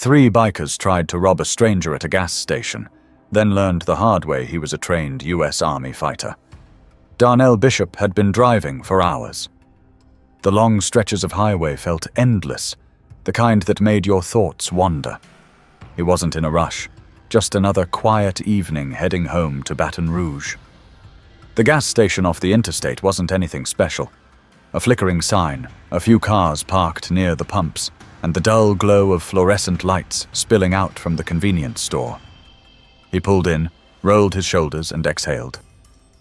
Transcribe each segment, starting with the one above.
3 bikers tried to rob a stranger at a gas station, then learned the hard way he was a trained US Army fighter. Darnell Bishop had been driving for hours. The long stretches of highway felt endless, the kind that made your thoughts wander. He wasn't in a rush, just another quiet evening heading home to Baton Rouge. The gas station off the interstate wasn't anything special. A flickering sign, a few cars parked near the pumps, and the dull glow of fluorescent lights spilling out from the convenience store. He pulled in, rolled his shoulders, and exhaled.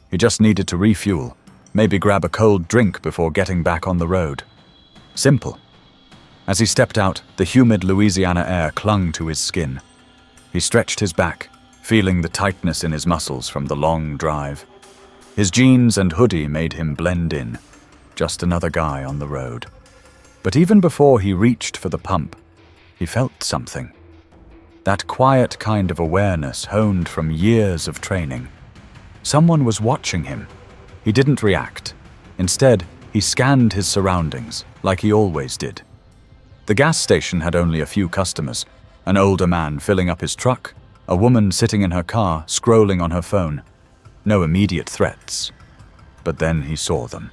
He just needed to refuel, maybe grab a cold drink before getting back on the road. Simple. As he stepped out, the humid Louisiana air clung to his skin. He stretched his back, feeling the tightness in his muscles from the long drive. His jeans and hoodie made him blend in, just another guy on the road. But even before he reached for the pump, he felt something. That quiet kind of awareness honed from years of training. Someone was watching him. He didn't react. Instead, he scanned his surroundings, like he always did. The gas station had only a few customers, an older man filling up his truck, a woman sitting in her car scrolling on her phone. No immediate threats. But then he saw them.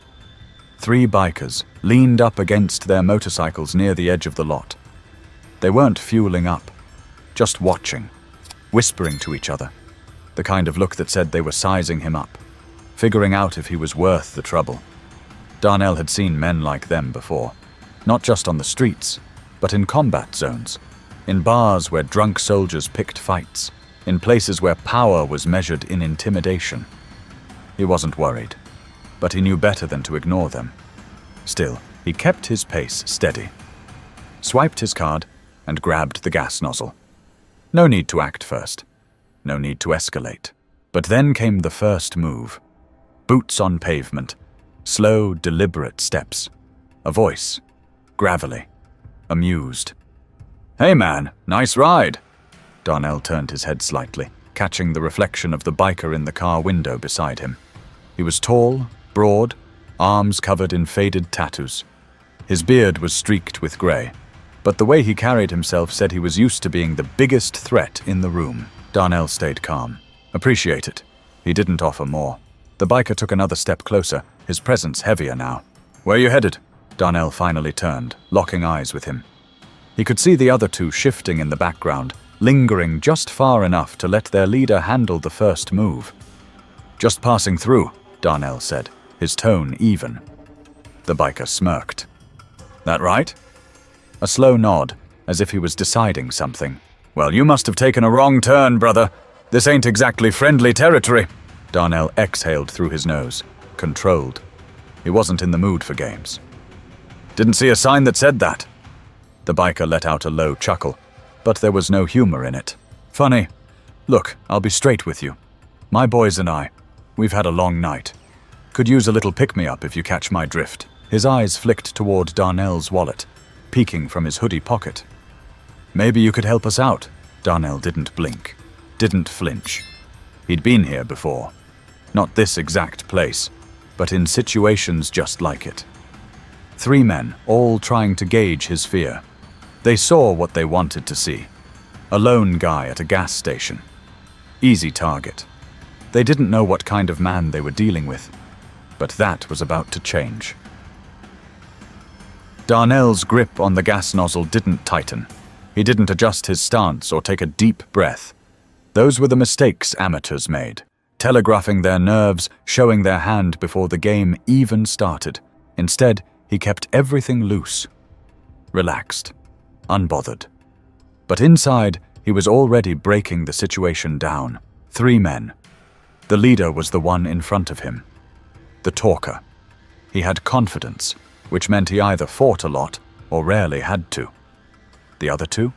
3 bikers leaned up against their motorcycles near the edge of the lot. They weren't fueling up, just watching, whispering to each other, the kind of look that said they were sizing him up, figuring out if he was worth the trouble. Darnell had seen men like them before, not just on the streets, but in combat zones, in bars where drunk soldiers picked fights, in places where power was measured in intimidation. He wasn't worried, but he knew better than to ignore them. Still, he kept his pace steady, swiped his card, and grabbed the gas nozzle. No need to act first. No need to escalate. But then came the first move. Boots on pavement, slow, deliberate steps. A voice, gravelly, amused. "Hey man, nice ride." Darnell turned his head slightly, catching the reflection of the biker in the car window beside him. He was tall, broad, arms covered in faded tattoos. His beard was streaked with grey, but the way he carried himself said he was used to being the biggest threat in the room. Darnell stayed calm. Appreciate it. He didn't offer more. The biker took another step closer, his presence heavier now. "Where you headed?" Darnell finally turned, locking eyes with him. He could see the other 2 shifting in the background, lingering just far enough to let their leader handle the first move. "Just passing through," Darnell said, his tone even. The biker smirked. "That right?" A slow nod, as if he was deciding something. "Well, you must have taken a wrong turn, brother. This ain't exactly friendly territory." Darnell exhaled through his nose, controlled. He wasn't in the mood for games. "Didn't see a sign that said that." The biker let out a low chuckle, but there was no humor in it. "Funny. Look, I'll be straight with you. My boys and I, we've had a long night. Could use a little pick-me-up if you catch my drift." His eyes flicked toward Darnell's wallet, peeking from his hoodie pocket. "Maybe you could help us out." Darnell didn't blink, didn't flinch. He'd been here before. Not this exact place, but in situations just like it. 3 men, all trying to gauge his fear. They saw what they wanted to see. A lone guy at a gas station. Easy target. They didn't know what kind of man they were dealing with, but that was about to change. Darnell's grip on the gas nozzle didn't tighten. He didn't adjust his stance or take a deep breath. Those were the mistakes amateurs made, telegraphing their nerves, showing their hand before the game even started. Instead, he kept everything loose, relaxed, unbothered. But inside, he was already breaking the situation down. 3 men. The leader was the one in front of him. The talker. He had confidence, which meant he either fought a lot or rarely had to. The other 2?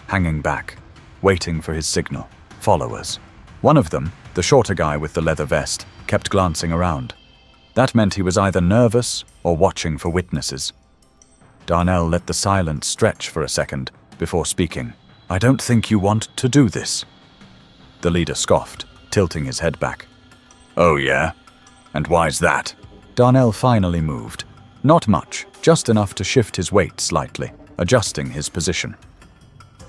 Hanging back, waiting for his signal. Followers. One of them, the shorter guy with the leather vest, kept glancing around. That meant he was either nervous or watching for witnesses. Darnell let the silence stretch for a second before speaking. "I don't think you want to do this." The leader scoffed, tilting his head back. "Oh yeah? And why's that?" Darnell finally moved. Not much, just enough to shift his weight slightly, adjusting his position.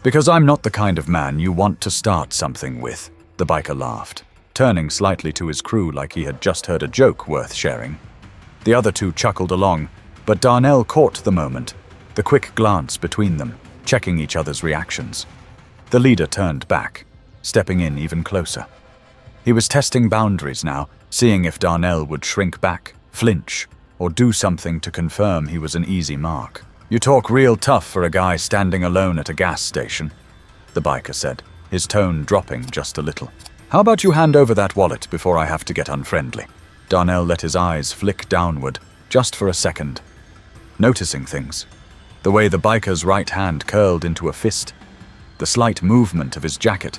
Because I'm not the kind of man you want to start something with, the biker laughed, turning slightly to his crew like he had just heard a joke worth sharing. The other two chuckled along, but Darnell caught the moment, the quick glance between them, checking each other's reactions. The leader turned back, stepping in even closer. He was testing boundaries now, seeing if Darnell would shrink back, flinch, or do something to confirm he was an easy mark. "You talk real tough for a guy standing alone at a gas station," the biker said, his tone dropping just a little. "How about you hand over that wallet before I have to get unfriendly?" Darnell let his eyes flick downward, just for a second, noticing things. The way the biker's right hand curled into a fist, the slight movement of his jacket.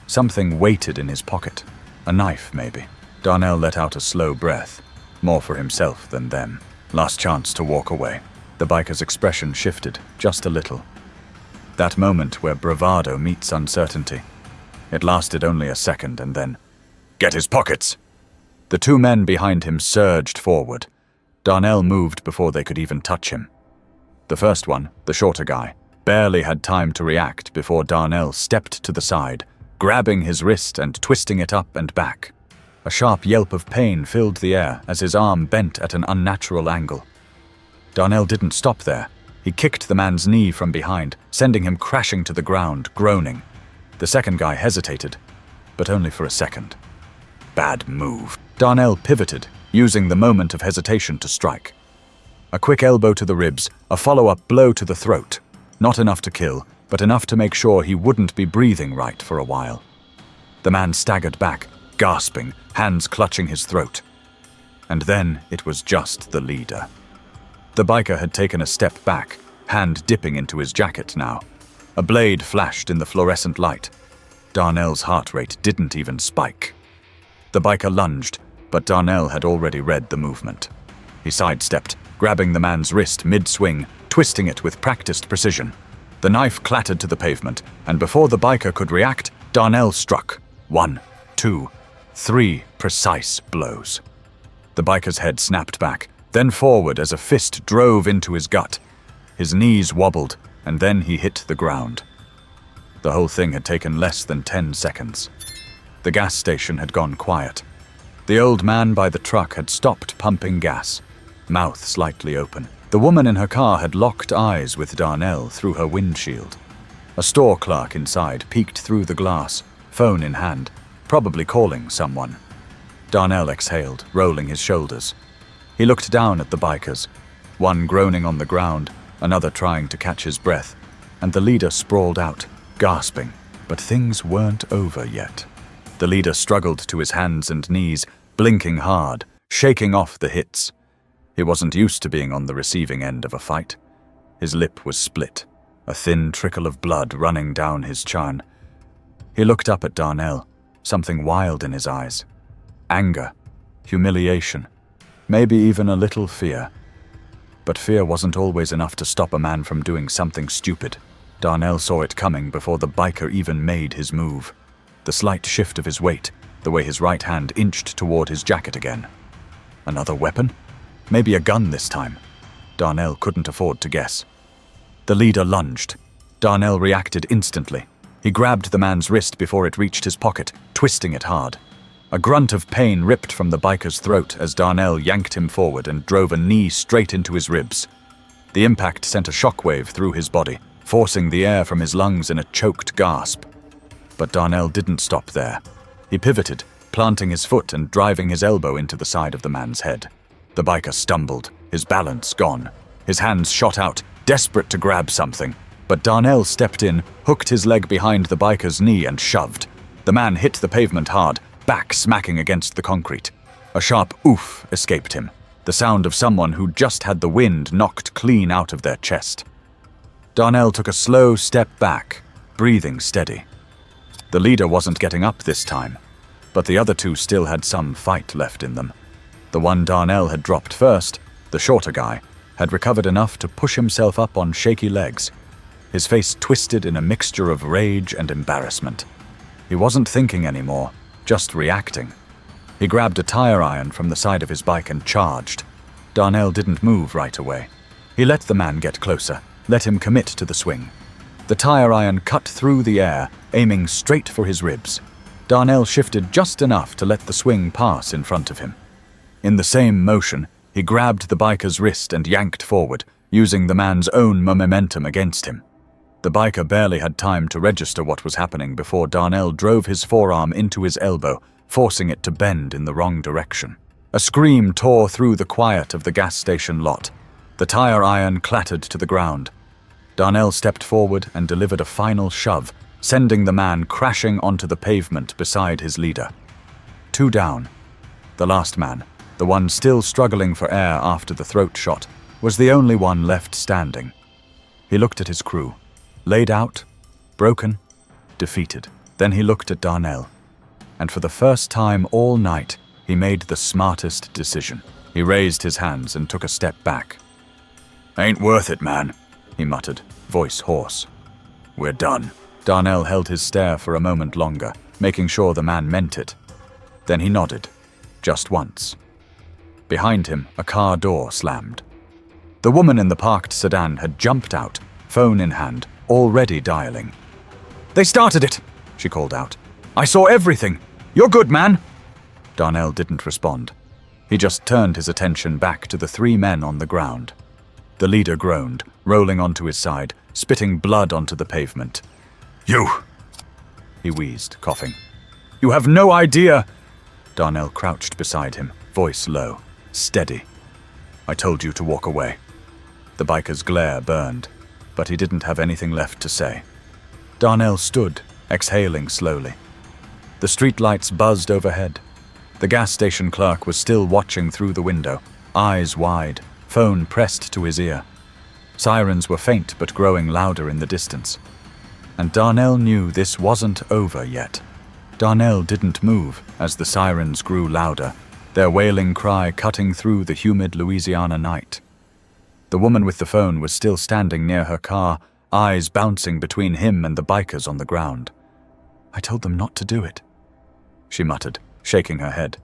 Something weighted in his pocket. A knife, maybe. Darnell let out a slow breath, more for himself than them. Last chance to walk away. The biker's expression shifted, just a little. That moment where bravado meets uncertainty. It lasted only a second, and then, "Get his pockets!" The two men behind him surged forward. Darnell moved before they could even touch him. The first one, the shorter guy, barely had time to react before Darnell stepped to the side, grabbing his wrist and twisting it up and back. A sharp yelp of pain filled the air as his arm bent at an unnatural angle. Darnell didn't stop there. He kicked the man's knee from behind, sending him crashing to the ground, groaning. The second guy hesitated, but only for a second. Bad move. Darnell pivoted, using the moment of hesitation to strike. A quick elbow to the ribs, a follow-up blow to the throat. Not enough to kill, but enough to make sure he wouldn't be breathing right for a while. The man staggered back, gasping, hands clutching his throat. And then it was just the leader. The biker had taken a step back, hand dipping into his jacket now. A blade flashed in the fluorescent light. Darnell's heart rate didn't even spike. The biker lunged, but Darnell had already read the movement. He sidestepped, grabbing the man's wrist mid-swing, twisting it with practiced precision. The knife clattered to the pavement, and before the biker could react, Darnell struck. 1, 2, 3 precise blows. The biker's head snapped back, then forward as a fist drove into his gut. His knees wobbled, and then he hit the ground. The whole thing had taken less than 10 seconds. The gas station had gone quiet. The old man by the truck had stopped pumping gas, mouth slightly open. The woman in her car had locked eyes with Darnell through her windshield. A store clerk inside peeked through the glass, phone in hand, probably calling someone. Darnell exhaled, rolling his shoulders. He looked down at the bikers, one groaning on the ground, another trying to catch his breath, and the leader sprawled out, gasping. But things weren't over yet. The leader struggled to his hands and knees, blinking hard, shaking off the hits. He wasn't used to being on the receiving end of a fight. His lip was split, a thin trickle of blood running down his chin. He looked up at Darnell, something wild in his eyes. Anger, humiliation, maybe even a little fear. But fear wasn't always enough to stop a man from doing something stupid. Darnell saw it coming before the biker even made his move. The slight shift of his weight, the way his right hand inched toward his jacket again. Another weapon? Maybe a gun this time. Darnell couldn't afford to guess. The leader lunged. Darnell reacted instantly. He grabbed the man's wrist before it reached his pocket, twisting it hard. A grunt of pain ripped from the biker's throat as Darnell yanked him forward and drove a knee straight into his ribs. The impact sent a shockwave through his body, forcing the air from his lungs in a choked gasp. But Darnell didn't stop there. He pivoted, planting his foot and driving his elbow into the side of the man's head. The biker stumbled, his balance gone. His hands shot out, desperate to grab something. But Darnell stepped in, hooked his leg behind the biker's knee and shoved. The man hit the pavement hard, back smacking against the concrete. A sharp oof escaped him, the sound of someone who just had the wind knocked clean out of their chest. Darnell took a slow step back, breathing steady. The leader wasn't getting up this time, but the other two still had some fight left in them. The one Darnell had dropped first, the shorter guy, had recovered enough to push himself up on shaky legs, his face twisted in a mixture of rage and embarrassment. He wasn't thinking anymore, just reacting. He grabbed a tire iron from the side of his bike and charged. Darnell didn't move right away. He let the man get closer, let him commit to the swing. The tire iron cut through the air, aiming straight for his ribs. Darnell shifted just enough to let the swing pass in front of him. In the same motion, he grabbed the biker's wrist and yanked forward, using the man's own momentum against him. The biker barely had time to register what was happening before Darnell drove his forearm into his elbow, forcing it to bend in the wrong direction. A scream tore through the quiet of the gas station lot. The tire iron clattered to the ground. Darnell stepped forward and delivered a final shove, sending the man crashing onto the pavement beside his leader. 2 down. The last man, the one still struggling for air after the throat shot, was the only one left standing. He looked at his crew, laid out, broken, defeated. Then he looked at Darnell, and for the first time all night, he made the smartest decision. He raised his hands and took a step back. "Ain't worth it, man," he muttered, voice hoarse. "We're done." Darnell held his stare for a moment longer, making sure the man meant it. Then he nodded, just once. Behind him, a car door slammed. The woman in the parked sedan had jumped out, phone in hand, already dialing. "They started it," she called out. "I saw everything. You're good, man." Darnell didn't respond. He just turned his attention back to the 3 men on the ground. The leader groaned, rolling onto his side, spitting blood onto the pavement. "You!" he wheezed, coughing. "You have no idea!" Darnell crouched beside him, voice low, steady. "I told you to walk away." The biker's glare burned, but he didn't have anything left to say. Darnell stood, exhaling slowly. The streetlights buzzed overhead. The gas station clerk was still watching through the window, eyes wide, phone pressed to his ear. Sirens were faint but growing louder in the distance. And Darnell knew this wasn't over yet. Darnell didn't move as the sirens grew louder, their wailing cry cutting through the humid Louisiana night. The woman with the phone was still standing near her car, eyes bouncing between him and the bikers on the ground. "I told them not to do it," she muttered, shaking her head.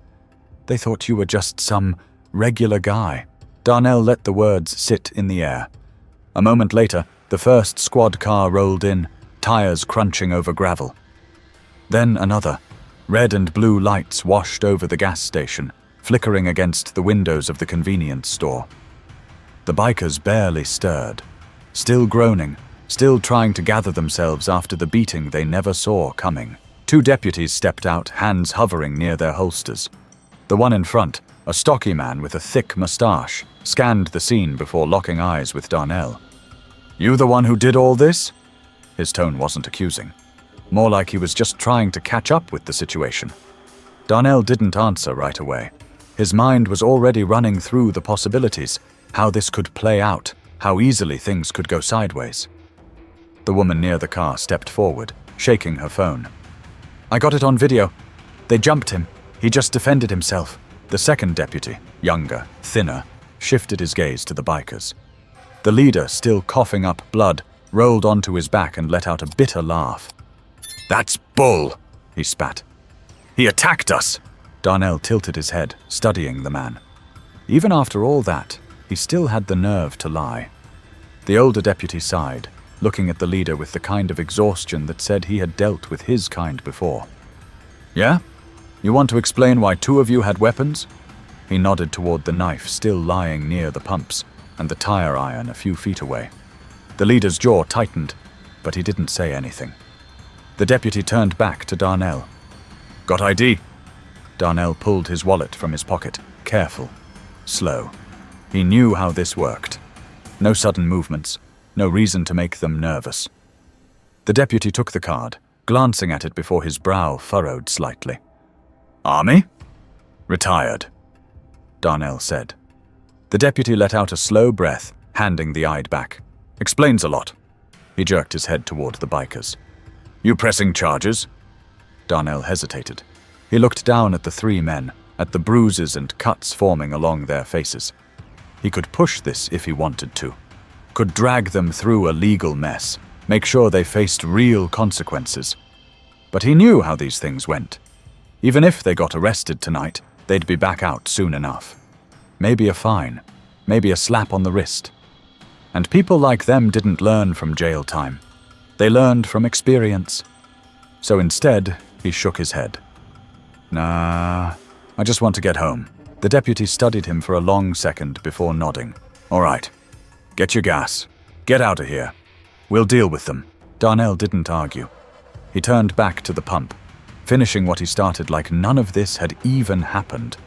"They thought you were just some regular guy." Darnell let the words sit in the air. A moment later, the first squad car rolled in, tires crunching over gravel. Then another. Red and blue lights washed over the gas station, flickering against the windows of the convenience store. The bikers barely stirred, still groaning, still trying to gather themselves after the beating they never saw coming. 2 deputies stepped out, hands hovering near their holsters. The one in front, a stocky man with a thick mustache, scanned the scene before locking eyes with Darnell. "You the one who did all this?" His tone wasn't accusing. More like he was just trying to catch up with the situation. Darnell didn't answer right away. His mind was already running through the possibilities, how this could play out, how easily things could go sideways. The woman near the car stepped forward, shaking her phone. "I got it on video. They jumped him. He just defended himself." The second deputy, younger, thinner, shifted his gaze to the bikers. The leader, still coughing up blood, rolled onto his back and let out a bitter laugh. "That's bull," he spat. "He attacked us." Darnell tilted his head, studying the man. Even after all that, he still had the nerve to lie. The older deputy sighed, looking at the leader with the kind of exhaustion that said he had dealt with his kind before. "Yeah? You want to explain why 2 of you had weapons?" He nodded toward the knife still lying near the pumps and the tire iron a few feet away. The leader's jaw tightened, but he didn't say anything. The deputy turned back to Darnell. "Got ID?" Darnell pulled his wallet from his pocket, careful, slow. He knew how this worked. No sudden movements, no reason to make them nervous. The deputy took the card, glancing at it before his brow furrowed slightly. "Army?" "Retired," Darnell said. The deputy let out a slow breath, handing the ID back. "Explains a lot." He jerked his head toward the bikers. "You pressing charges?" Darnell hesitated. He looked down at the 3 men, at the bruises and cuts forming along their faces. He could push this if he wanted to. Could drag them through a legal mess, make sure they faced real consequences. But he knew how these things went. Even if they got arrested tonight, they'd be back out soon enough. Maybe a fine, maybe a slap on the wrist. And people like them didn't learn from jail time. They learned from experience. So instead, he shook his head. Nah, I just want to get home. The deputy studied him for a long second before nodding. All right, get your gas. Get out of here. We'll deal with them. Darnell didn't argue. He turned back to the pump, finishing what he started like none of this had even happened.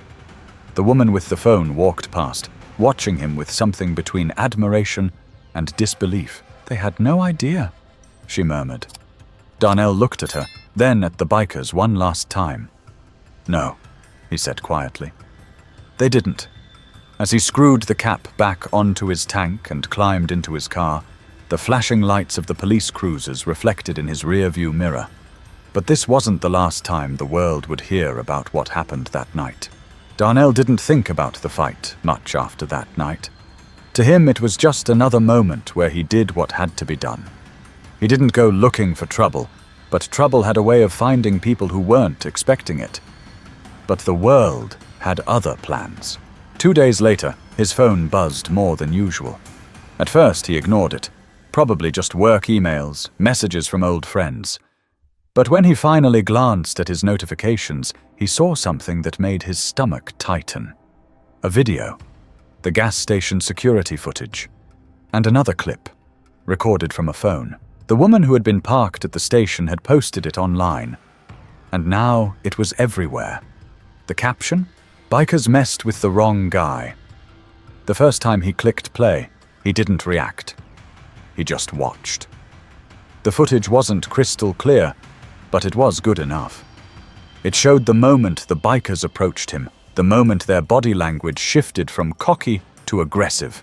The woman with the phone walked past, watching him with something between admiration and disbelief. They had no idea, she murmured. Darnell looked at her, then at the bikers one last time. No, he said quietly. They didn't. As he screwed the cap back onto his tank and climbed into his car, the flashing lights of the police cruisers reflected in his rearview mirror. But this wasn't the last time the world would hear about what happened that night. Darnell didn't think about the fight much after that night. To him, it was just another moment where he did what had to be done. He didn't go looking for trouble, but trouble had a way of finding people who weren't expecting it. But the world had other plans. 2 days later, his phone buzzed more than usual. At first, he ignored it. Probably just work emails, messages from old friends. But when he finally glanced at his notifications, he saw something that made his stomach tighten. A video. The gas station security footage. And another clip, recorded from a phone. The woman who had been parked at the station had posted it online. And now it was everywhere. The caption? Bikers messed with the wrong guy. The first time he clicked play, he didn't react. He just watched. The footage wasn't crystal clear, but it was good enough. It showed the moment the bikers approached him, the moment their body language shifted from cocky to aggressive.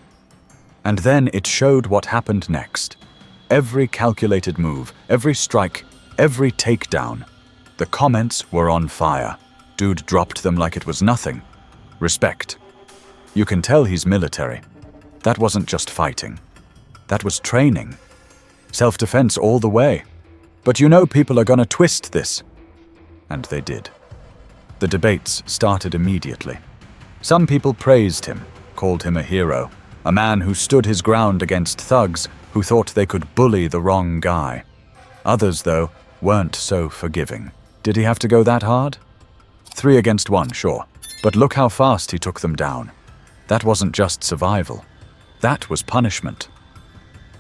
And then it showed what happened next. Every calculated move, every strike, every takedown. The comments were on fire. Dude dropped them like it was nothing. Respect. You can tell he's military. That wasn't just fighting. That was training. Self-defense all the way. But you know people are gonna twist this. And they did. The debates started immediately. Some people praised him, called him a hero, a man who stood his ground against thugs who thought they could bully the wrong guy. Others, though, weren't so forgiving. Did he have to go that hard? 3 against 1, sure. But look how fast he took them down. That wasn't just survival. That was punishment.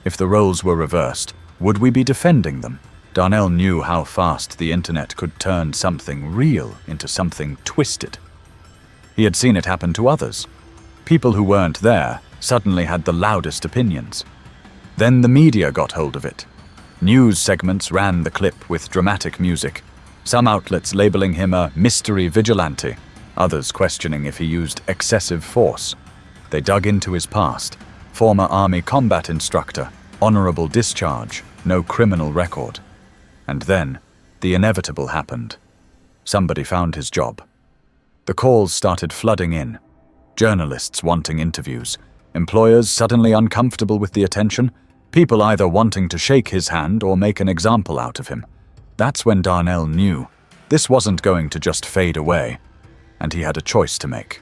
If the roles were reversed, would we be defending them? Darnell knew how fast the internet could turn something real into something twisted. He had seen it happen to others. People who weren't there suddenly had the loudest opinions. Then the media got hold of it. News segments ran the clip with dramatic music. Some outlets labeling him a mystery vigilante, others questioning if he used excessive force. They dug into his past. Former Army combat instructor, honorable discharge, no criminal record. And then, the inevitable happened. Somebody found his job. The calls started flooding in. Journalists wanting interviews. Employers suddenly uncomfortable with the attention. People either wanting to shake his hand or make an example out of him. That's when Darnell knew this wasn't going to just fade away, and he had a choice to make.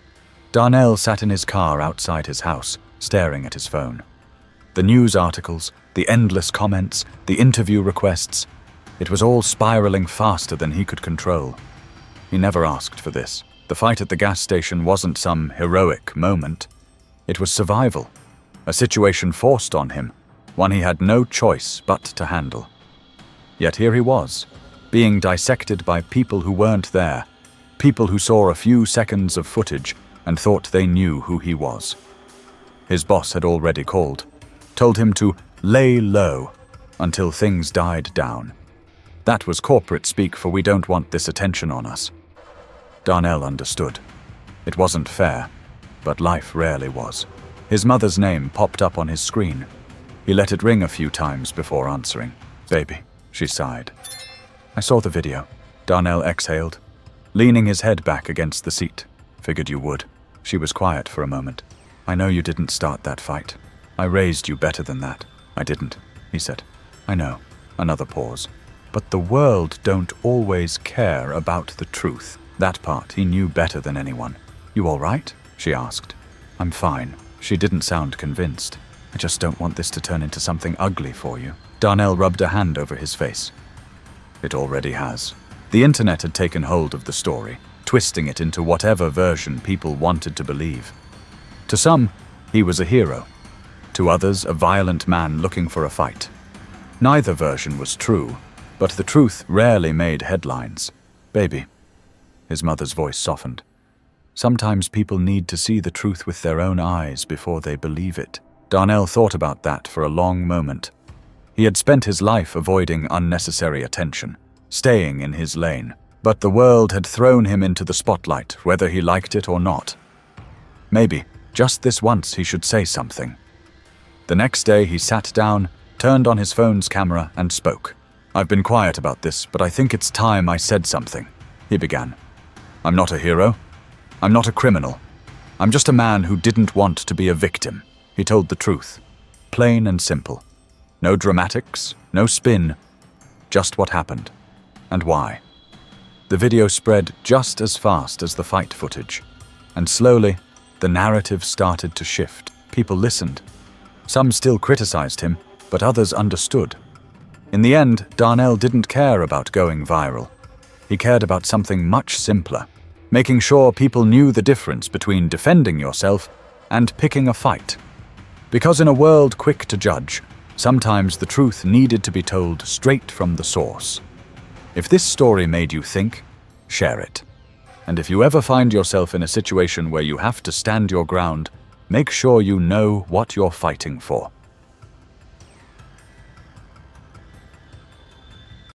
Darnell sat in his car outside his house, staring at his phone. The news articles, the endless comments, the interview requests, it was all spiraling faster than he could control. He never asked for this. The fight at the gas station wasn't some heroic moment. It was survival, a situation forced on him, one he had no choice but to handle. Yet here he was, being dissected by people who weren't there, people who saw a few seconds of footage and thought they knew who he was. His boss had already called, told him to lay low until things died down. That was corporate speak for we don't want this attention on us. Darnell understood. It wasn't fair, but life rarely was. His mother's name popped up on his screen. He let it ring a few times before answering. Baby, she sighed. I saw the video. Darnell exhaled, leaning his head back against the seat. Figured you would. She was quiet for a moment. I know you didn't start that fight. I raised you better than that. I didn't, he said. I know. Another pause. But the world don't always care about the truth. That part he knew better than anyone. You all right? She asked. I'm fine. She didn't sound convinced. I just don't want this to turn into something ugly for you. Darnell rubbed a hand over his face. It already has. The internet had taken hold of the story, twisting it into whatever version people wanted to believe. To some, he was a hero. To others, a violent man looking for a fight. Neither version was true, but the truth rarely made headlines. Baby. His mother's voice softened. Sometimes people need to see the truth with their own eyes before they believe it. Darnell thought about that for a long moment. He had spent his life avoiding unnecessary attention, staying in his lane, but the world had thrown him into the spotlight, whether he liked it or not. Maybe, just this once, he should say something. The next day he sat down, turned on his phone's camera, and spoke. I've been quiet about this, but I think it's time I said something, he began. I'm not a hero. I'm not a criminal. I'm just a man who didn't want to be a victim. He told the truth. Plain and simple. No dramatics, no spin, just what happened, and why. The video spread just as fast as the fight footage, and slowly, the narrative started to shift. People listened. Some still criticized him, but others understood. In the end, Darnell didn't care about going viral. He cared about something much simpler, making sure people knew the difference between defending yourself and picking a fight. Because in a world quick to judge, sometimes the truth needed to be told straight from the source. If this story made you think, share it. And if you ever find yourself in a situation where you have to stand your ground, make sure you know what you're fighting for.